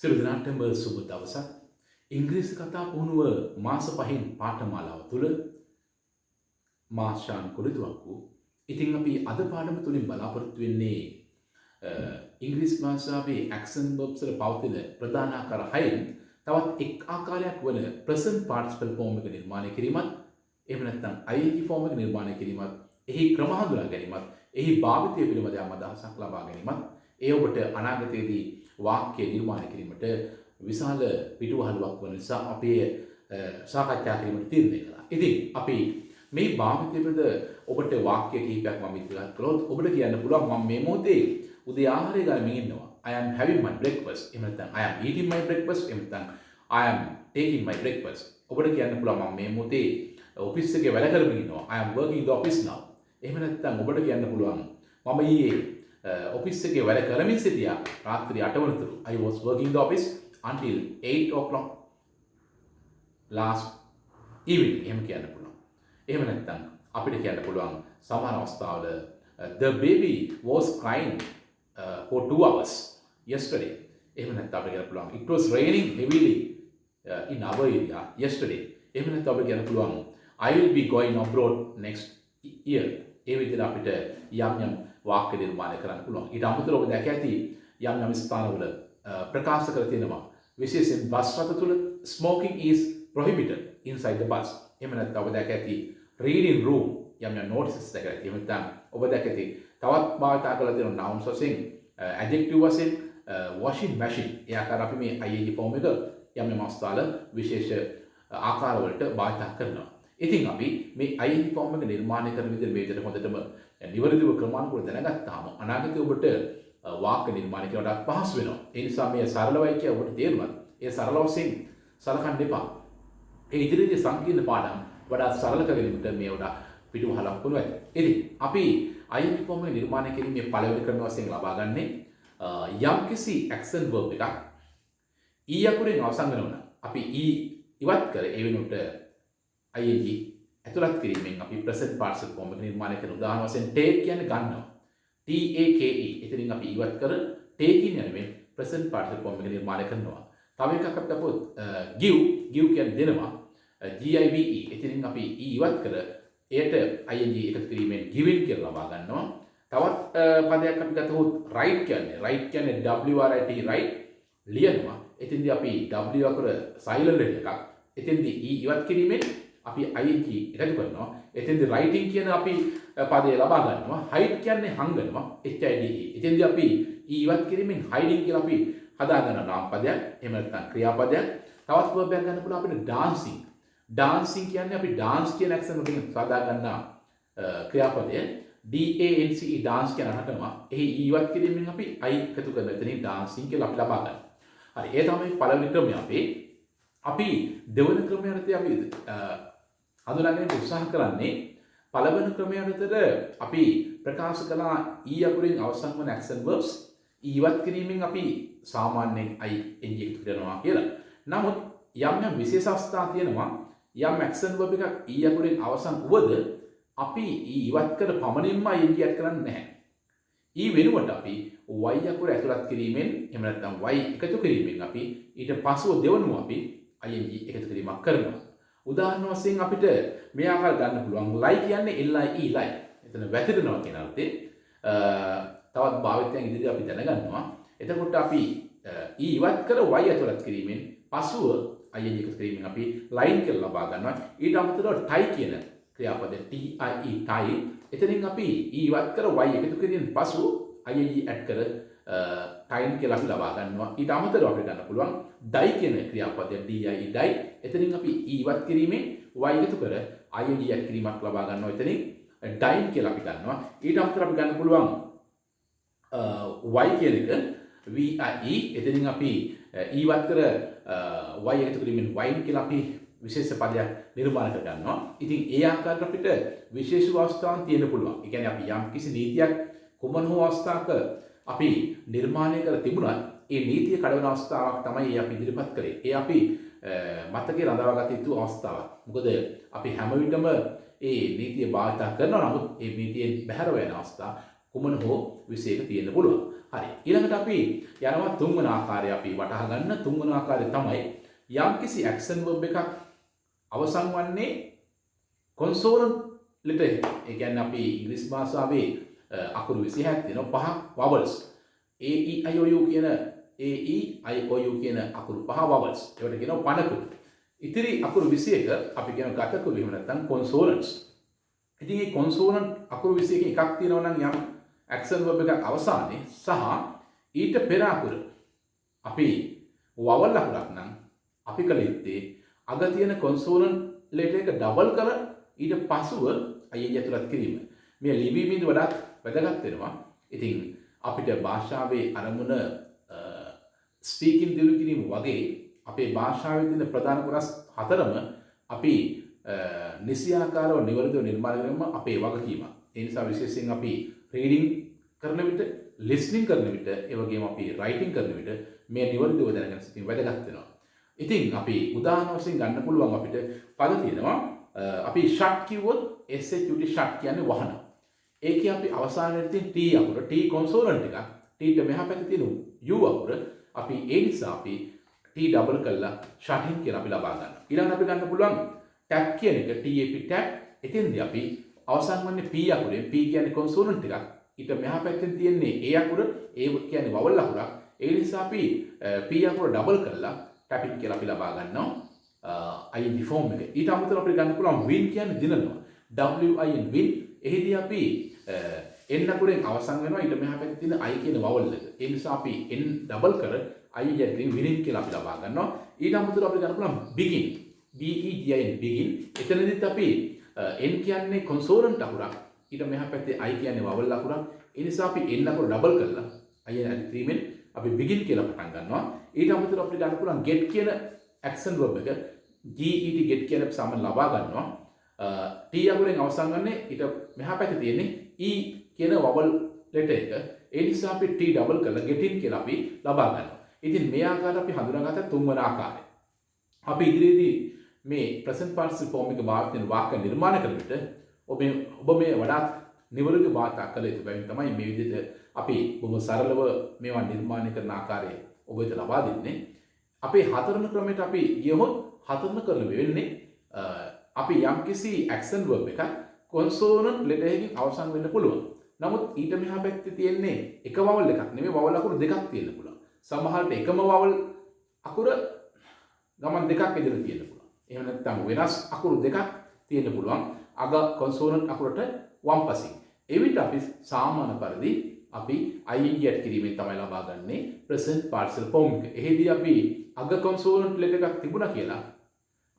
සියලු දෙනාටම සුබ දවසක්. ඉංග්‍රීසි කතා පුහුණුව මාස 5න් පාඨමාලාව තුළ මා ශාන් කොදිතුවක්කු. ඉතින් අපි අද පාඩම තුලින් බලාපොරොත්තු වෙන්නේ ඉංග්‍රීසි භාෂාවේ accent verbs වල පවතින ප්‍රධාන ආකාර 6න් තවත් එක් ආකාරයක් වන present participle form එක නිර්මාණය කිරීමත්, එහෙම නැත්නම් ing form එක නිර්මාණය කිරීමත්, එහි ක්‍රම හඳුනා ගැනීමත්, එහි භාවිතය පිළිබඳ යම් අදහසක් ලබා ගැනීමත්, ඒ ඔබට අනාගතයේදී වාක්‍ය නිර්මාණය කිරීමට විශාල පිටුවහලුවක් වන නිසා අපි සාකච්ඡා කිරීමට තීරණය කළා. ඉතින් අපි මේ භාවිතය පිළිබඳ ඔබට වාක්‍ය කිහිපයක් මම ඉදිරිපත් කළොත් ඔබට කියන්න පුළුවන් මම මේ මොහොතේ උදේ ආහාරය ගන්න ඉන්නවා. I am having my breakfast. එහෙම නැත්නම් I am eating my breakfast. එහෙම නැත්නම් I am taking my breakfast. ඔබට කියන්න පුළුවන් මම මේ මොහොතේ ඔෆිස් එකේ වැඩ කරමින් ඉන්නවා. I am working in the office now. එහෙම නැත්නම් ඔබට කියන්න පුළුවන් මම ඊයේ ඔෆිස් එකේ වැඩ කරමින් සිටියා රාත්‍රී 8 වනතුරු. I was working in the office until 8 o'clock last evening. එහෙම කියන්න පුළුවන්. එහෙම නැත්නම් අපිට කියන්න පුළුවන් සමහර අවස්ථාවල the baby was crying for 2 hours yesterday. එහෙම නැත්නම් අපිට කියන්න පුළුවන් it was raining heavily in our area yesterday. එහෙම නැත්නම් අපිට කියන්න පුළුවන් I will be going abroad next year. ඒ විදිහට අපිට යම් වාක්‍ය නිර්මාණය කරන්න පුළුවන්. ඊට අමතරව ඔබ දැක ඇති යම් ස්ථානවල ප්‍රකාශ කර තියෙනවා විශේෂයෙන් බස් රථ තුල smoking is prohibited inside the bus. එහෙම නැත්නම් ඔබ දැක ඇති reading room යම් notices දැක ඇති. එහෙම නැත්නම් ඔබ දැක ඇති තවත් භාවිතා කරලා තියෙන nouns වශයෙන් adjective වශයෙන් washing machine. ඒ ආකාර අපි මේ ing form එක යම් අවස්ථාවල විශේෂ ආකාරවලට භාවිතා කරනවා. ඉතින් අපි මේ ing form එක නිර්මාණය කරන විදිහ මේ විදිහට හොඳටම නිවැරදිව ක්‍රමානුකූලව දැනගත්තාම අනාගතයේ ඔබට වාක්‍ය නිර්මාණය කරන්නට පහසු වෙනවා. ඒ නිසා මේ සරලවයි කිය ඔබට තේරුණාද? ඒ සරල වශයෙන් සලකන්න එපා. ඒ ඉදිරියේදී සංකීර්ණ පාඩම් වඩා සරල කරගන්නට මේ වඩා පිටුවහලක් වුණා ඇති. ඉතින් අපි ing form එක නිර්මාණය කිරීමේ පළවෙනි ක්‍රම වශයෙන් ලබා ගන්නේ යම්කිසි accent verb එකක් e අකුරෙන් අවසන් වෙනවා නම් අපි e ඉවත් කර ඒ වෙනුවට ing ඇතුළත් කිරීමෙන් අපි present participle form එක නිර්මාණය කරන උදාහරණ වශයෙන් take කියන්නේ ගන්නවා. take එතනින් අපි ඉවත් කර taking යනුවෙන් present participle form එක නිර්මාණය කරනවා. තව එකක් අපිට අපොත් give කියන්නේ දෙනවා. give එතනින් අපි ඉවත් කර එයට ing එකතු කිරීමෙන් given කියලා ලබා ගන්නවා. තවත් පදයක් අපි ගත්තොත් write කියන්නේ write write ලියනවා. එතෙන්දී අපි w අකුර silent එකක්. එතෙන්දී ඉවත් කිරීමෙන් අපි ing එකතු කරනවා. එතෙන්දී writing කියන අපි පදේ ලබා ගන්නවා. hide කියන්නේ හංගනවා. hide. එතෙන්දී අපි ඉවත් කිරීමෙන් hiding කියලා අපි හදා ගන්න නාම පදයක්. එහෙම නැත්නම් ක්‍රියාපදයක්. තවත් verb එකක් ගන්න පුළුවන් අපිට dancing. dancing කියන්නේ අපි dance කියන accent එකෙන් සාදා ගන්නා ක්‍රියාපදය. dance dance කියන අහනවා. එහි ඉවත් කිරීමෙන් අපි I එකතු කරන එතනින් dancing කියලා අපි ලබා ගන්නවා. හරි. ඒ තමයි පළවෙනි ක්‍රමය අපි දෙවන ක්‍රමය යටතේ අපි හඳුනාගෙන උත්සාහ කරන්නේ පළවෙනි ක්‍රමය යටතේ අපි ප්‍රකාශ කළා e අකුරෙන් අවසන් වන accent verbs ඉවත් කිරීමෙන් අපි සාමාන්‍යයෙන් ing එකතු කරනවා කියලා. නමුත් යම් විශේෂ අවස්ථා තියෙනවා යම් accent verb එකක් e අකුරෙන් අවසන් වුවද අපි ඉවත් කර පමණින්ම ing ඇඩ් කරන්නේ නැහැ. e වෙනුවට අපි y අකුර ඇතුළත් කිරීමෙන් එහෙම නැත්නම් y එකතු කිරීමෙන් අපි ඊට පසුව දෙවනුව අපි ing එකතු කිරීමක් කරනවා. උදාහරණ වශයෙන් අපිට මේ ආකාර ගන්න පුළුවන් lie කියන්නේ lie lie. එතන වැතිරෙනවා කියන අර්ථේ. තවත් භාවිතයන් ඉදිරියට අපි දැනගන්නවා. එතකොට අපි ඉවත් කර y ඇතුළත් කිරීමෙන් පසුව ing එකතු කිරීමෙන් අපි line කියලා ලබා ගන්නවා. ඊට අමතරව tie කියන ක්‍රියාපදය tie එතනින් අපි ඉවත් කර y එකතු කිරීමෙන් පසු ing add කර time කියලා අපි ලබා ගන්නවා. ඊට අමතරව අපිට ගන්න පුළුවන් die කියන ක්‍රියාපදය die එතනින් අපි ඉවත් කිරීමෙන් y එකතු කර ing add කිරීමක් ලබා ගන්නවා. එතනින් dine කියලා අපි ගන්නවා. ඊට අමතරව අපි ගන්න පුළුවන් y කියන එක vie එතනින් අපි ඉවත් කර y එකතු කිරීමෙන් wine කියලා අපි විශේෂ පදයක් නිර්මාණය කර ගන්නවා. ඉතින් ඒ ආකාරයට අපිට විශේෂ අවස්ථාවන් තියෙන්න පුළුවන්. ඒ කියන්නේ අපි යම් කිසි නීතියක් කුමන හෝ අවස්ථාවක අපි නිර්මාණය කර තිබුණත් ඒ නීතිය කඩවන අවස්ථාවක් තමයි අපි ඉදිරිපත් කරේ. ඒ අපි මතකයේ රඳවාගත යුතු අවස්ථාවක්. මොකද අපි හැම විටම ඒ නීතිය භාවිත කරනවා. නමුත් ඒ නීතියෙන් බැහැර වෙන අවස්ථා කුමන හෝ විශේෂයක තියෙන්න පුළුවන්. හරි. ඊළඟට අපි යනවා තුන්වන ආකාරය අපි වටහා ගන්න. තුන්වන ආකාරය තමයි යම්කිසි ඇක්ෂන් verb එකක් අවසන් වන්නේ කොන්සෝනන්ට් ලෙටර් එක. ඒ කියන්නේ අපි ඉංග්‍රීසි භාෂාවේ අකුරු 26ක් තියෙනවා. 5 vowels. A E I O U කියන කියන අකුරු 5 vowels. ඒවට කියනවා පණකුරු. ඉතිරි අකුරු 21 අපි කියන ගතකුරු එහෙම නැත්නම් consonants. ඉතින් මේ consonant අකුරු 21කින් එකක් තියෙනවා නම් යම් action verb එකක් අවසානයේ සහ ඊට පෙර අකුර අපි vowel අකුරක් නම් අපි කළ යුත්තේ අග තියෙන consonant letter එක double කර ඊට පසුව ing ඇතුළත් කිරීම. මේ ලිවීමේදී වඩාත් වැදගත් වෙනවා. ඉතින් අපිට භාෂාවේ අරමුණ ස්පීකින් දියුණු කිරීම වගේ අපේ භාෂාවේ තියෙන ප්‍රධාන කොටස් හතරම අපි නිසියාකාරව නිවැරදිව නිර්මාණය කිරීම අපේ වගකීම. ඒ නිසා විශේෂයෙන් අපි රීඩින් කරන විට, ලිස්නින් කරන විට, ඒ වගේම අපි රයිටින් කරන විට මේ නිවැරදිව දැනගෙන සිටීම වැදගත් වෙනවා. ඉතින් අපි උදාහරණ වශයෙන් ගන්න පුළුවන් අපිට පද තියෙනවා. අපි ෂට් කිව්වොත් SHUT ෂට් කියන්නේ වහන. ඒකේ අපි අවසානයේ තියෙන T අකුර, T කොන්සෝනන්ට් එකක්, T ට මෙහා පැත්තේ තියෙන U අකුර අපි ඒ නිසා අපි T ඩබල් කරලා ෂටින් කියලා අපි ලබා ගන්නවා. ඊළඟට අපි ගන්න පුළුවන් ටැප් කියන එක TAP ටැප්. එතෙන්දී අපි අවසන් වන්නේ P අකුරෙන්, P කියන්නේ කොන්සෝනන්ට් එකක්. ඊට මෙහා පැත්තෙන් තියෙන්නේ A අකුර, A කියන්නේ වවල් අකුරක්. ඒ නිසා අපි P අකුර ඩබල් කරලා ටැපින් කියලා අපි ලබා ගන්නවා ing ෆෝම් එක. ඊට අමතරව අපිට ගන්න පුළුවන් win කියන්නේ දිනනවා. WIN win. එහිදී අපි n අකුරෙන් අවසන් වෙනවා. ඊට මෙහා පැත්තේ තියෙන I කියන වවල් එක. ඒ නිසා අපි n ඩබල් කර ing එකකින් winning කියලා අපි ලබා ගන්නවා. ඊට අමතරව අපිට ගන්න පුළුවන් begin. BEGIN begin. එතනදිත් අපි n කියන්නේ consonant අකුරක්. ඊට මෙහා පැත්තේ I කියන්නේ වවල් අකුරක්. ඒ නිසා අපි n අකුර ඩබල් කරලා ing ඇතුළෙන් අපි begin කියලා පටන් ගන්නවා. ඊට අමතරව අපිට ගන්න පුළුවන් get කියන action verb එක GET get කියන සාමාන්‍ය ලබා ගන්නවා. T අකුරෙන් අවසන් ගන්නේ ඊට මෙහා පැත්තේ තියෙන්නේ E කියන vowel letter එක. ඒ නිසා අපි T double කරලා get in කියලා අපි ලබා ගන්නවා. ඉතින් මේ ආකාරයට අපි හඳුනාගත්ත තුන්වන ආකාරය. අපි ඉදිරියේදී මේ present participle form එක භාවිත වෙන වාක්‍ය නිර්මාණය කරන විට ඔබ මේ වඩාත් නිවැරදි වාර්තා කළ යුතු බැවින් තමයි මේ විදිහට අපි බොහොම සරලව මේවා නිර්මාණය කරන ආකාරය ඔබට ලබා දෙන්නේ. අපේ හතරන ක්‍රමයට අපි ගියොත් හතරන කරන වෙන්නේ අපි යම්කිසි action verb එකක් consonant letter එකකින් අවසන් වෙන්න පුළුවන්. නමුත් ඊට මෙහා පැත්තේ තියෙන්නේ එක vowel එකක් නෙමෙයි vowel අකුරු දෙකක් තියෙන්න පුළුවන්. සමහරට එකම vowel අකුර ගමන් දෙකක් ඉදිරියට තියෙන්න පුළුවන්. එහෙම නැත්නම් වෙනස් අකුරු දෙකක් තියෙන්න පුළුවන්. අග consonant අකුරට වම් පසින්. එවිට අපි සාමාන්‍ය පරිදි අපි ing ඇඩ් කිරීමෙන් තමයි ලබා ගන්නේ present participle form එක. එහෙදී අපි අග consonant letter එකක් තිබුණා කියලා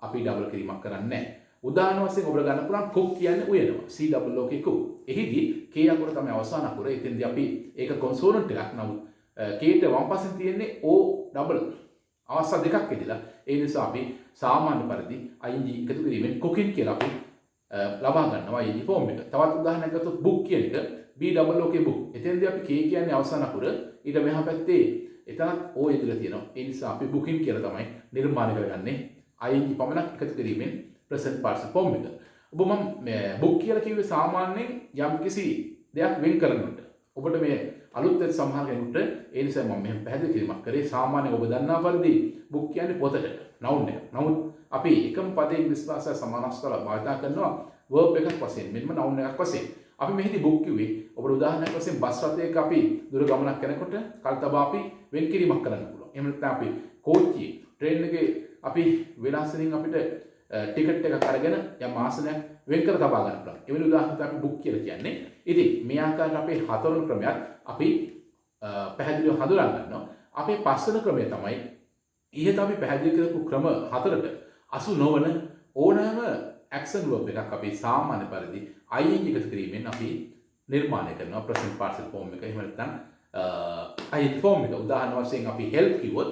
අපි ඩබල් කිරීමක් කරන්නේ නැහැ. උදාහරණ වශයෙන් ඔබට ගන්න පුළුවන් cook කියන්නේ උයනවා. C double O K cook. එහිදී K අකුර තමයි අවසාන අකුර. එතෙන්දී අපි ඒක consonant එකක්. නමුත් K ට වම් පස්සෙන් තියෙන්නේ O double අවස්ථා දෙකක් ඉදලා. ඒ නිසා අපි සාමාන්‍ය පරිදි ing එකතු කිරීමෙන් cooking කියලා අපි ලබා ගන්නවා ing form එක. තවත් උදාහරණයක් ගත්තොත් book කියන එක B double O K book. එතෙන්දී අපි K කියන්නේ අවසාන අකුර. ඊට මෙහා පැත්තේ එතනත් O ඉදලා තියෙනවා. ඒ නිසා අපි booking කියලා තමයි නිර්මාණය කරගන්නේ. ing පමණක් එකතු කිරීමෙන් present participle form එක. ඔබ මම book කියලා කිව්වේ සාමාන්‍යයෙන් යම්කිසි දෙයක් වෙන් කරනකොට. ඔබට මේ අලුත් වෙච්ච සමහර කෙනෙකුට ඒ නිසා මම මෙහෙම පැහැදිලි කිරීමක් කරේ. සාමාන්‍යයෙන් ඔබ දන්නා පරිදි book කියන්නේ පොතට noun එක. නමුත් අපි එකම පදයේ ඉංග්‍රීසි භාෂාව සමානස්වර භාවිත කරනවා verb එකක් වශයෙන් මෙන්න noun එකක් වශයෙන්. අපි මෙහිදී book කිව්වේ ඔබට උදාහරණයක් වශයෙන් බස් රථයක අපි දුර ගමනක් යනකොට කල්තබා අපි වෙන් කිරීමක් කරන්න පුළුවන්. එහෙම නැත්නම් අපි කෝච්චියේ ට්‍රේන් එකේ අපි වෙනස්වලින් අපිට ටිකට් එකක් අරගෙන යම් ආසනයක් වෙන් කර තබා ගන්න පුළුවන්. එවැනි උදාහරණයක් අපි book කියලා කියන්නේ. ඉතින් මේ ආකාරයට අපේ හතරවෙනි ක්‍රමයක් අපි පැහැදිලිව හඳුනා ගන්නවා. අපේ පස්වෙනි ක්‍රමය තමයි ඉහත අපි පැහැදිලි කරපු ක්‍රම හතරට අසු නොවන ඕනෑම action verb එකක් අපි සාමාන්‍ය පරිදි ing එකතු කිරීමෙන් අපි නිර්මාණය කරනවා present participle form එක. එහෙම නැත්නම් ing form එක. උදාහරණ වශයෙන් අපි help කිව්වොත්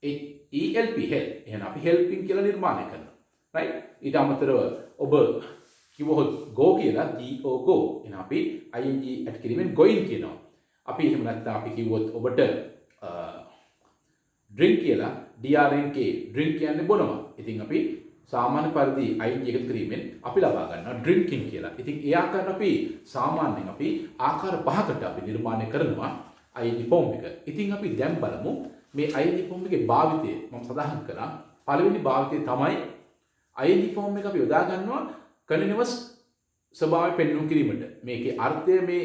ELP help. එහෙනම් අපි helping කියලා නිර්මාණය කරනවා. right? ඊට අමතරව ඔබ කිව්වොත් go කියලා GO go. එහෙනම් අපි ing ඇඩ් කිරීමෙන් going කියනවා. අපි එහෙම නැත්නම් අපි කිව්වොත් ඔබට drink කියලා DRNK drink කියන්නේ බොනවා. ඉතින් අපි සාමාන්‍ය පරිදි ing එකතු කිරීමෙන් අපි ලබා ගන්නවා drinking කියලා. ඉතින් ඒ ආකාරයට අපි සාමාන්‍යයෙන් අපි ආකාර පහකට අපි නිර්මාණය කරනවා ID form එක. ඉතින් අපි දැන් බලමු මේ ID form එකේ භාවිතය මම සඳහන් කළා. පළවෙනි භාවිතය තමයි ID form එක අපි යොදා ගන්නවා continuous ස්වභාවය පෙන්වන්න කිරීමට. මේකේ අර්ථය මේ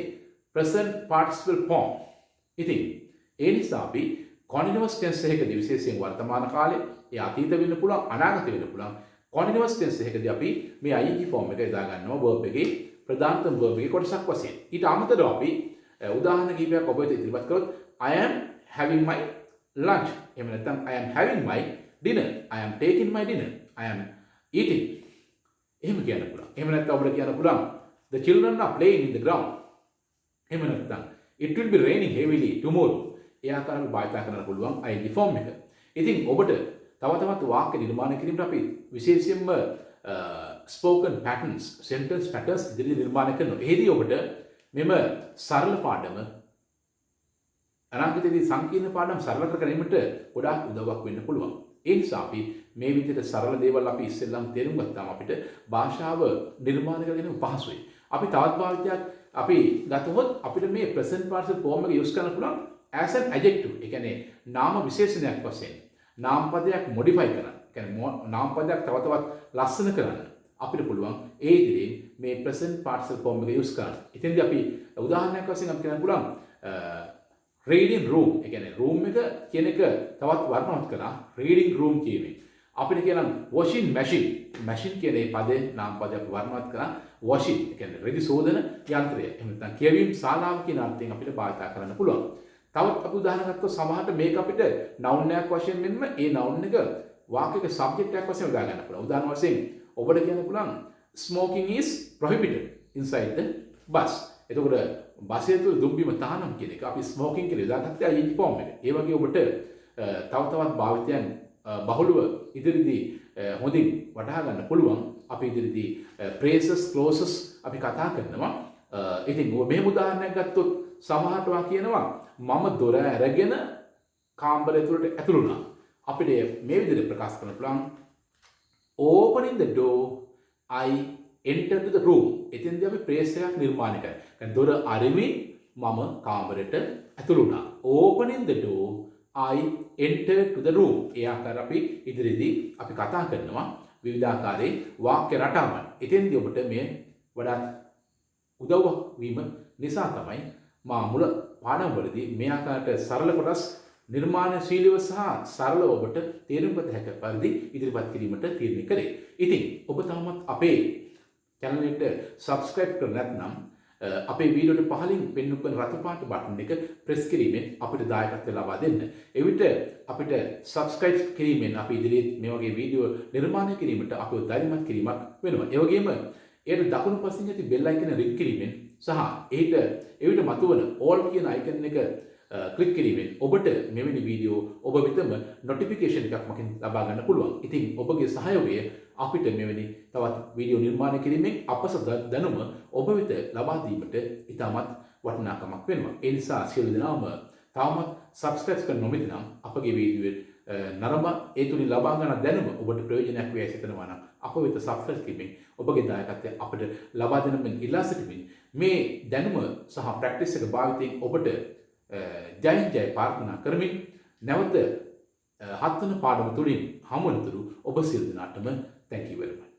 present participle form. ඉතින් ඒ නිසා අපි continuous tense එකකදී විශේෂයෙන් වර්තමාන කාලේ ඒ අතීත වෙන්න පුළුවන් අනාගත වෙන්න පුළුවන් continuous tense එකකදී අපි මේ ing form එක යොදා ගන්නවා verb එකේ ප්‍රධානතම verb එකේ කොටසක් වශයෙන්. ඊට අමතරව අපි උදාහරණ කිහිපයක් ඔබ වෙත ඉදිරිපත් කළොත් I am having my lunch. එහෙම නැත්නම් I am having my dinner. I am taking my dinner. I am eating. එහෙම කියන්න පුළුවන්. එහෙම නැත්නම් ඔබට කියන්න පුළුවන් the children are playing in the ground. එහෙම නැත්නම් it will be raining heavily tomorrow. ඒ ආකාරයෙන් භාවිත කරන්න පුළුවන් ing form එක. ඉතින් ඔබට තව තවත් වාක්‍ය නිර්මාණය කිරීමට අපි විශේෂයෙන්ම spoken patterns, sentence patterns ඉදිරියට නිර්මාණය කරනවා. එෙහිදී ඔබට මෙම සරල පාඩම අනාගතයේදී සංකීර්ණ පාඩම් සරල කර ගැනීමට ගොඩාක් උදව්වක් වෙන්න පුළුවන්. ඒ නිසා අපි මේ විදිහට සරල දේවල් අපි ඉස්සෙල්ලාම තේරුම් ගත්තාම අපිට භාෂාව නිර්මාණය කර ගැනීම පහසුයි. අපි තවත් භාවිතයක් අපි ගතහොත් අපිට මේ present participle form එක use කරන්න පුළුවන් as an adjective. ඒ කියන්නේ නාම විශේෂණයක් වශයෙන්. නාම පදයක් modify කරන්න. ඒ කියන්නේ නාම පදයක් තව තවත් ලස්සන කරන්න. අපිට පුළුවන් ඒ ඉදිරියෙන් මේ present participle form එක use කරන්න. ඉතින්දී අපි උදාහරණයක් වශයෙන් අපි කියන්න පුළුවන් reading room. ඒ කියන්නේ room එක කියන එක තවත් වර්ණවත් කරලා reading room කියමින්. අපිට කියනවා washing machine. machine කියන මේ පදේ නාම පදයක් වර්ණවත් කරලා washing. ඒ කියන්නේ රෙදි සෝදන යන්ත්‍රය. එහෙම නැත්නම් කියවීම ශාලාව කියන අර්ථයෙන් අපිට භාවිත කරන්න පුළුවන්. තවත් අපි උදාහරණ ගත්තොත් සමහරට මේක අපිට noun එකක් වශයෙන් මෙන්න ඒ noun එක වාක්‍යයක subject එකක් වශයෙන් උදා ගන්න පුළුවන්. උදාහරණ වශයෙන් ඔබට කියන්න පුළුවන් smoking is prohibited inside the bus. එතකොට බස් එකේ තුල දුම්බිම තහනම් කියන එක අපි smoking කියලා දාගත්තා ing form එක. ඒ වගේ ඔබට තව තවත් භාවිතයන් බහුලව ඉදිරියේදී හොඳින් වටහා ගන්න පුළුවන්. අපි ඉදිරියේදී phrases clauses අපි කතා කරනවා. ඉතින් ඔබ මෙහෙම උදාහරණයක් ගත්තොත් සමහරට කියනවා මම දොර අරගෙන කාමරය තුලට ඇතුළු වුණා. අපිට මේ විදිහට ප්‍රකාශ කරන්න පුළුවන් opening the door I entered the room. එතෙන්දී අපි phrase එකක් නිර්මාණය කරා. يعني දොර අරිමින් මම කාමරයට ඇතුළු වුණා. opening the door I entered to the room. ඒ ආකාර අපි ඉදිරියේදී අපි කතා කරනවා විවිධාකාරයේ වාක්‍ය රටාවන්. එතෙන්දී ඔබට මේ වඩාත් උදව්වක් වීම නිසා තමයි මා මුල පාඩම්වලදී මේ ආකාරයට සරල කොටස් නිර්මාණශීලීව සහ සරලව ඔබට තේරුම් ගත හැකි පරිදි ඉදිරිපත් කිරීමට තීරණය කළේ. ඉතින් ඔබ තාමත් අපේ channel එකට subscribe කරලා නැත්නම් අපේ වීඩියෝට පහලින් පෙන්වු කරන රතු පාට බටන් එක press කිරීමෙන් අපිට දායකත්වය ලබා දෙන්න. එවිට අපිට subscribe කිරීමෙන් අපි ඉදිරියේ මේ වගේ වීඩියෝ නිර්මාණය කිරීමට අපිව ධෛර්යමත් කිරීමක් වෙනවා. ඒ වගේම ඒකට දකුණු පසින් ඇති bell icon එක රින් කිරීමෙන් සහ එවිට මතුවන all කියන icon එක ක්ලික් කිරීමෙන් ඔබට මෙවැනි වීඩියෝ ඔබ වෙතම නොටිෆිකේෂන් එකක් මකින් ලබා ගන්න පුළුවන්. ඉතින් ඔබගේ සහයෝගය අපිට මෙවැනි තවත් වීඩියෝ නිර්මාණය කිරීමෙන් අපස දැනුම ඔබ වෙත ලබා දීමට ඉතාමත් වටිනාකමක් වෙනවා. ඒ නිසා සියලු දෙනාම තාමත් සබ්ස්ක්‍රයිබ් කරන්න නොමැති නම් අපගේ වීඩියෝ නරඹ ඒ තුලින් ලබා ගන්න දැනුම ඔබට ප්‍රයෝජනයක් වේ සිතනවා නම් අප වෙත සබ්ස්ක්‍රයිබ් කිරීමෙන් ඔබගේ දායකත්වය අපිට ලබා දෙන මෙන් ඉල්ලා සිටිමින් මේ දැනුම සහ ප්‍රැක්ටිස් එක භාවිතයෙන් ඔබට ජයෙන් ජය ප්‍රාර්ථනා කරමින් නැවත හත්වන පාඩම තුලින් හමු වෙනතුරු ඔබ සියලු දෙනාටම thank you very much.